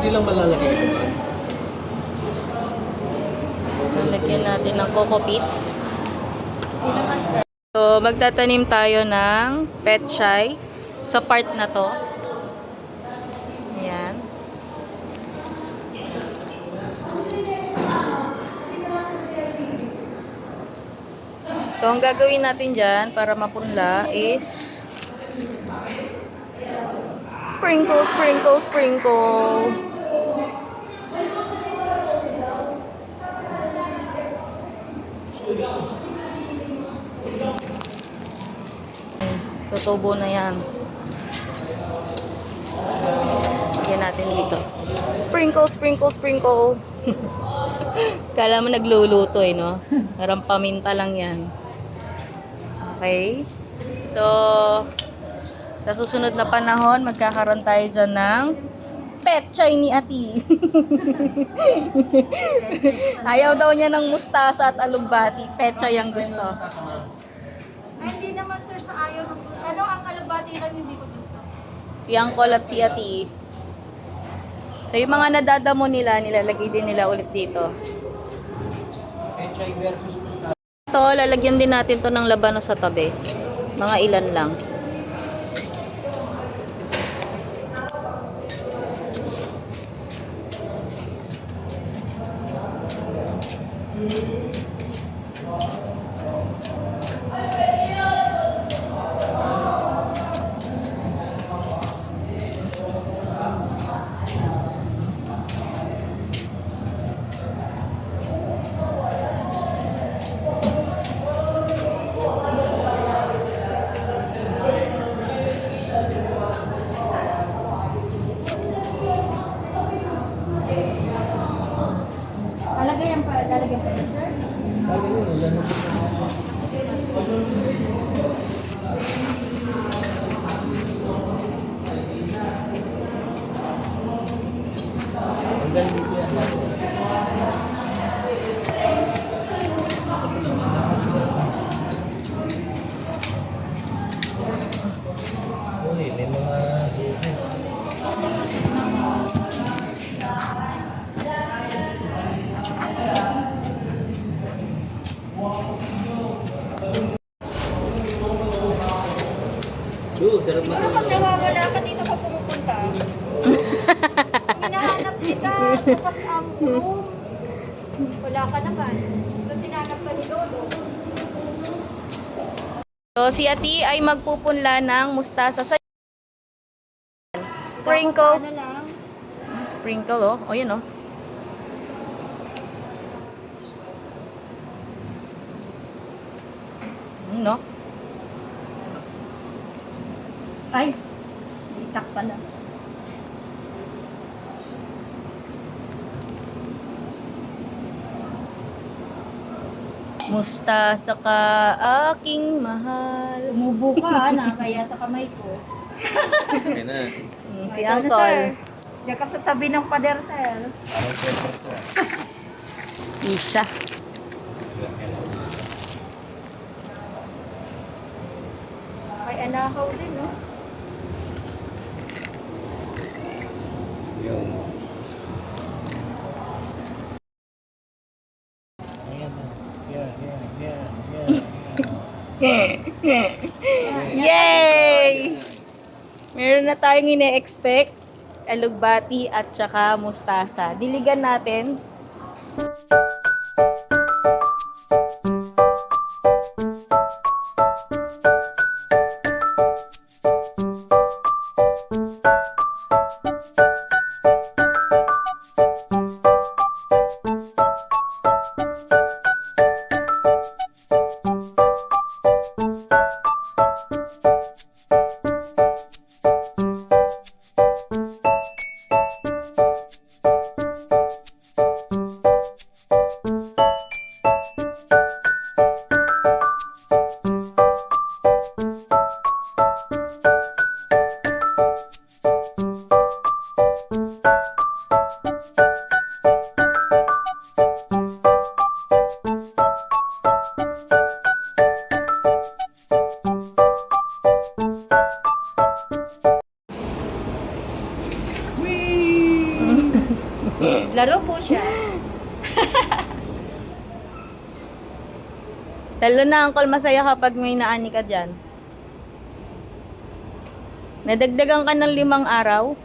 Hindi lang malalagay ito ba? Lalagyan natin ng coco peat. So, magtatanim tayo ng petchay sa part na to. Ayan. So, ang gagawin natin dyan para mapunla is sprinkle, sprinkle, sprinkle. Tutubo na yan. Lagyan natin dito. Sprinkle, sprinkle, sprinkle. Kala mo nagluluto eh, no? Parang paminta lang yan. Okay. So, sa susunod na panahon, magkakaroon tayo dyan ng petchay ni Ati. Ayaw daw niya ng mustasa at alugbati. Petchay ang gusto. Ay, hindi naman sir sa ayaw ng... Ano ang alabati lang hindi ko gusto? Si Angkol at si Ati. So, yung mga nadadamo nila, nilalagay din nila ulit dito. Pechay versus mustasa. Ito, lalagyan din natin to ng labano sa tabi. Mga ilan lang. Lalagyan pa sir? Hanggang dito yan. Uy, may mga... Sarap na Siguro pag nawawala ka dito ka pumupunta. Hinahanap kita, bukas ang room. Wala ka naman. Tapos hinahanap ka ni Lolo. So, si Ati ay magpupunla ng mustasa sa sprinkle. Sana lang. Sprinkle, oh. O, yun, oh. No? Ay, itak pala. Mustasa ka, aking mahal. Umubo ka, nakakaya sa kamay ko. Okay na. Si Ikaw na, Uncle. sir. Diyan ka sa tabi ng pader, sir. Parang pepper ko. Isha. May anakaw din, no? Yung... Ayan na. Yay! Meron na tayong ine-expect. Alugbati at saka mustasa. Diligan natin. Laro po siya. Talo na, Uncle. Masaya kapag may naani ka dyan. Nadagdagan ka ng 5 araw.